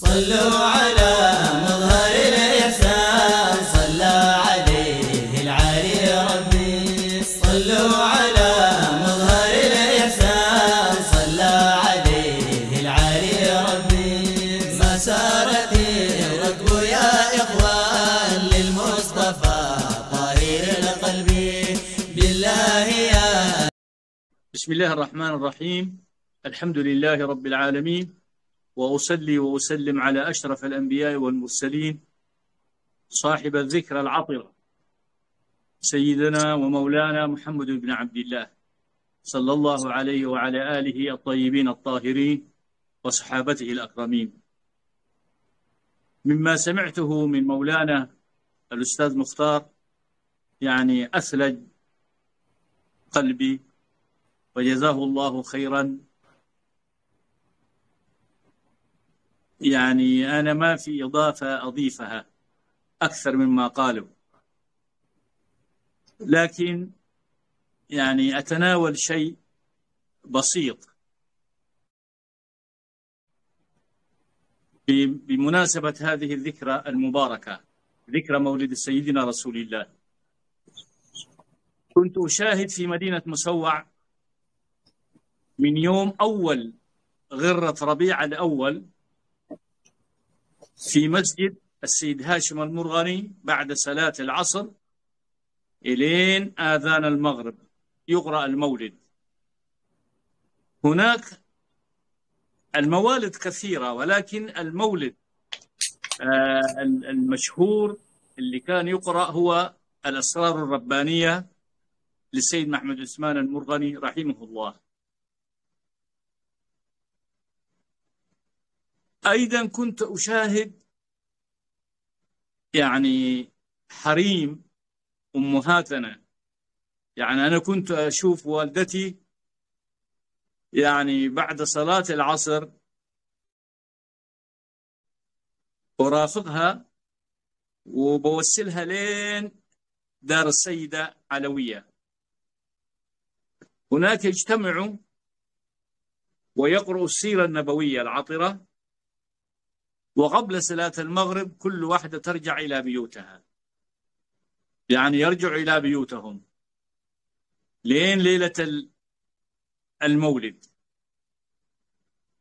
صلوا على مظهر الإحسان، صلى عليه العالي ربي. صلوا على مظهر الإحسان، صلى عليه العالي ربي. ما سارت الركب يا إخوان للمصطفى طاهر القلب بالله يا. بسم الله الرحمن الرحيم. الحمد لله رب العالمين، وأصلي وأسلم على أشرف الأنبياء والمرسلين صاحب الذكر العطرة سيدنا ومولانا محمد بن عبد الله، صلى الله عليه وعلى آله الطيبين الطاهرين وصحابته الأكرمين. مما سمعته من مولانا الأستاذ مختار يعني أثلج قلبي، وجزاه الله خيرا. يعني أنا ما في إضافة أضيفها أكثر مما قالوا، لكن يعني أتناول شيء بسيط بمناسبة هذه الذكرى المباركة، ذكرى مولد سيدنا رسول الله. كنت أشاهد في مدينة مسوع من يوم أول غرة ربيع الأول في مسجد السيد هاشم المرغني بعد صلاة العصر إلين آذان المغرب يقرأ المولد. هناك الموالد كثيرة، ولكن المولد المشهور اللي كان يقرأ هو الأسرار الربانية للسيد محمد عثمان المرغني رحمه الله. أيضا كنت أشاهد يعني حريم أمهاتنا. يعني أنا كنت أشوف والدتي يعني بعد صلاة العصر أرافقها وبوصلها لين دار السيدة علوية. هناك يجتمعوا ويقرأوا السيرة النبوية العطرة، وقبل صلاة المغرب كل واحدة ترجع إلى بيوتها، يعني يرجعوا إلى بيوتهم لين ليلة المولد.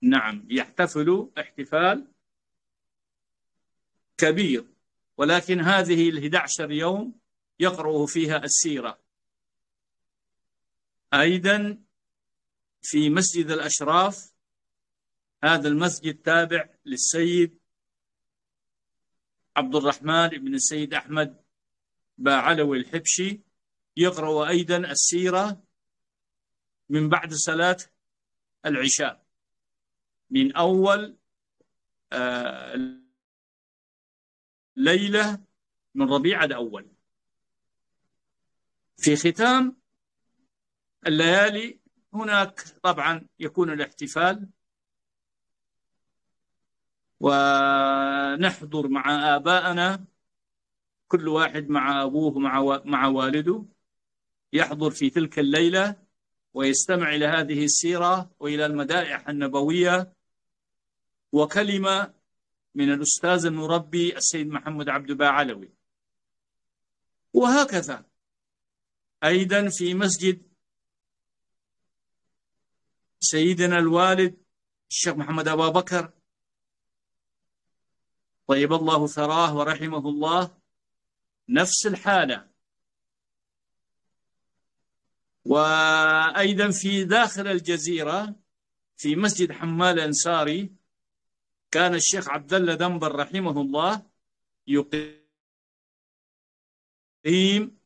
نعم، يحتفلوا احتفال كبير، ولكن هذه 11 يوم يقرأوا فيها السيرة. أيضا في مسجد الأشراف، هذا المسجد تابع للسيد عبد الرحمن بن السيد أحمد باعلوي الحبشي، يقرأ أيضا السيرة من بعد صلاة العشاء من أول ليلة من ربيع الأول. في ختام الليالي هناك طبعا يكون الاحتفال، ونحضر مع آبائنا، كل واحد مع أبوه مع والده، يحضر في تلك الليلة ويستمع إلى هذه السيرة وإلى المدائح النبوية وكلمة من الأستاذ المربي السيد محمد عبد باعلوي. وهكذا أيضا في مسجد سيدنا الوالد الشيخ محمد أبا بكر طيب الله ثراه ورحمه الله، نفس الحالة. وأيضا في داخل الجزيرة في مسجد حمال أنصاري كان الشيخ عبد الله دنبر رحمه الله يقيم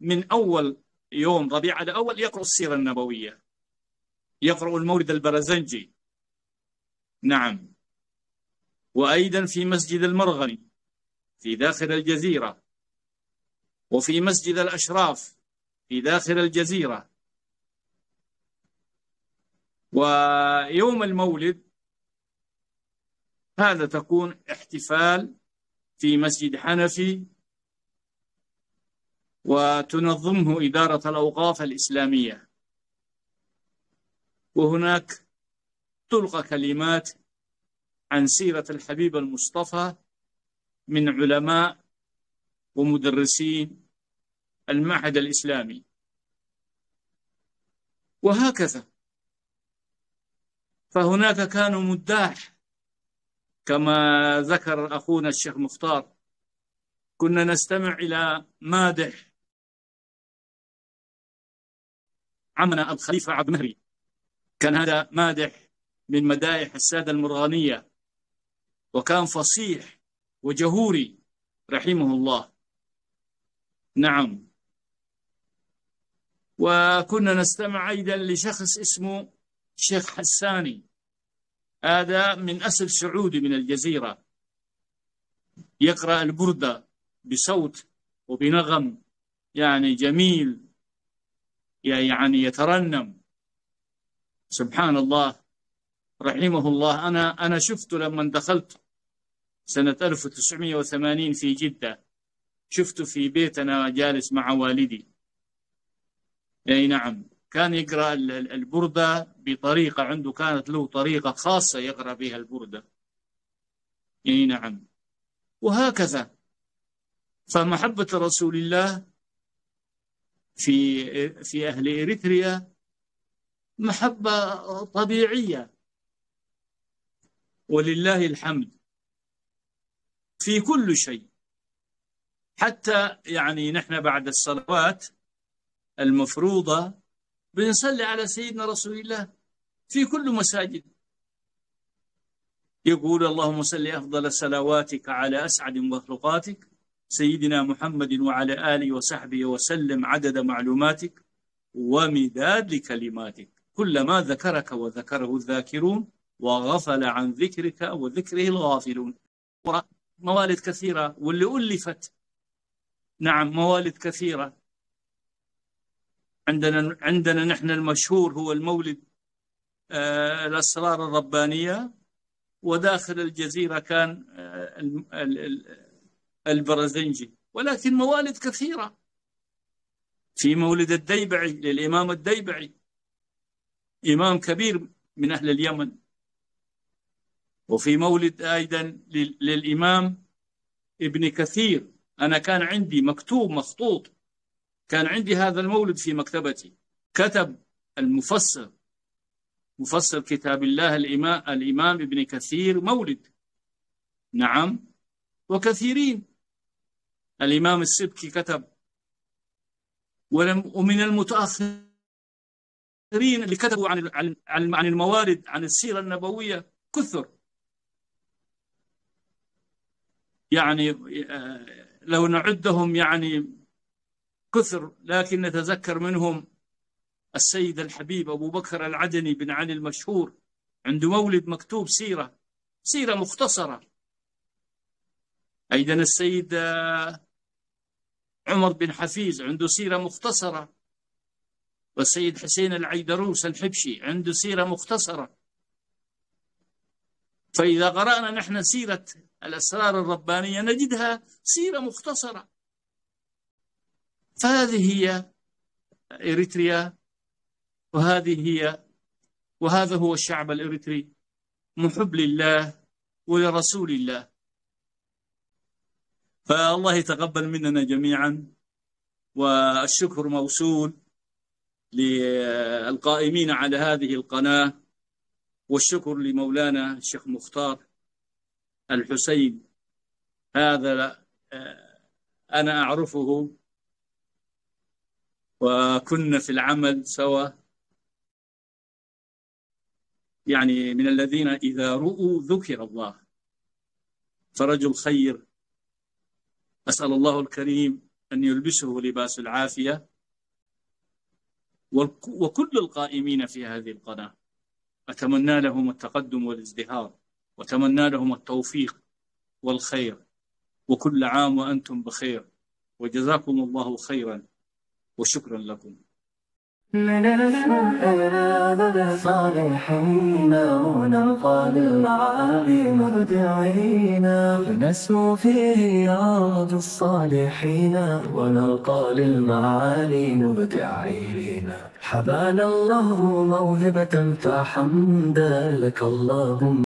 من أول يوم ربيع الأول يقرأ السيرة النبوية، يقرأ المولد البرزنجي. نعم. وأيضا في مسجد المرغني في داخل الجزيرة، وفي مسجد الأشراف في داخل الجزيرة. ويوم المولد هذا تكون احتفال في مسجد حنفي، وتنظمه إدارة الأوقاف الإسلامية. وهناك تلقى كلمات عن سيرة الحبيب المصطفى من علماء ومدرسين المعهد الإسلامي. وهكذا فهناك كانوا مداح كما ذكر أخونا الشيخ مختار، كنا نستمع إلى مادح عمنا الخليفة عبد المهري، كان هذا مادح من مدائح السادة المرغنية، وكان فصيح وجهوري رحمه الله. نعم. وكنا نستمع أيضا لشخص اسمه شيخ حساني، هذا من أصل سعودي من الجزيرة، يقرأ البردة بصوت وبنغم يعني جميل، يعني يترنم. سبحان الله رحمه الله. أنا شفته لما دخلت سنة 1980 في جدة، شفته في بيتنا جالس مع والدي. أي نعم، كان يقرأ البردة بطريقة، عنده كانت له طريقة خاصة يقرأ بها البردة. أي نعم. وهكذا فمحبة رسول الله في أهل إريتريا محبة طبيعية، ولله الحمد في كل شيء. حتى يعني نحن بعد الصلوات المفروضة بنصلي على سيدنا رسول الله في كل مساجد، يقول اللهم صل أفضل صلواتك على أسعد مخلوقاتك سيدنا محمد وعلى آله وصحبه وسلم عدد معلوماتك ومداد لكلماتك، كلما ذكرك وذكره الذاكرون وغفل عن ذكرك وذكره الغافلون. موالد كثيرة واللي ألفت. نعم، موالد كثيرة. عندنا نحن المشهور هو المولد الأسرار الربانية، وداخل الجزيرة كان البرزنجي، ولكن موالد كثيرة. في مولد الديبعي للإمام الديبعي، إمام كبير من أهل اليمن. وفي مولد أيضا للإمام ابن كثير، أنا كان عندي مكتوب مخطوط، كان عندي هذا المولد في مكتبتي، كتب المفسر مفسر كتاب الله الإمام ابن كثير مولد. نعم. وكثيرين، الإمام السبكي كتب، ومن المتأخرين اللي كتبوا عن الموالد، عن السيرة النبوية كثر. يعني لو نعدهم يعني كثر، لكن نتذكر منهم السيد الحبيب أبو بكر العدني بن علي المشهور، عنده مولد مكتوب سيرة مختصرة. أيضا السيد عمر بن حفيظ عنده سيرة مختصرة، والسيد حسين العيدروس الحبشي عنده سيرة مختصرة. فإذا قرأنا نحن سيرة الأسرار الربانية نجدها سيرة مختصرة. فهذه هي إريتريا، وهذا هو الشعب الإريتري، محب لله ولرسول الله. فالله يتقبل مننا جميعا، والشكر موصول للقائمين على هذه القناة، والشكر لمولانا الشيخ مختار الحسين. هذا أنا أعرفه وكنا في العمل سوا، يعني من الذين إذا رؤوا ذكر الله، فرجل خير. أسأل الله الكريم أن يلبسه لباس العافية، وكل القائمين في هذه القناة أتمنى لهم التقدم والازدهار، وأتمنى لهم التوفيق والخير، وكل عام وأنتم بخير، وجزاكم الله خيرا، وشكرا لكم. من الصالحين ونلقى للمعالي مرجعين، نسمو في رياض الصالحين ونلقى للمعالي مبدعين. حبانا الله موهبة فحمدا لك اللهم.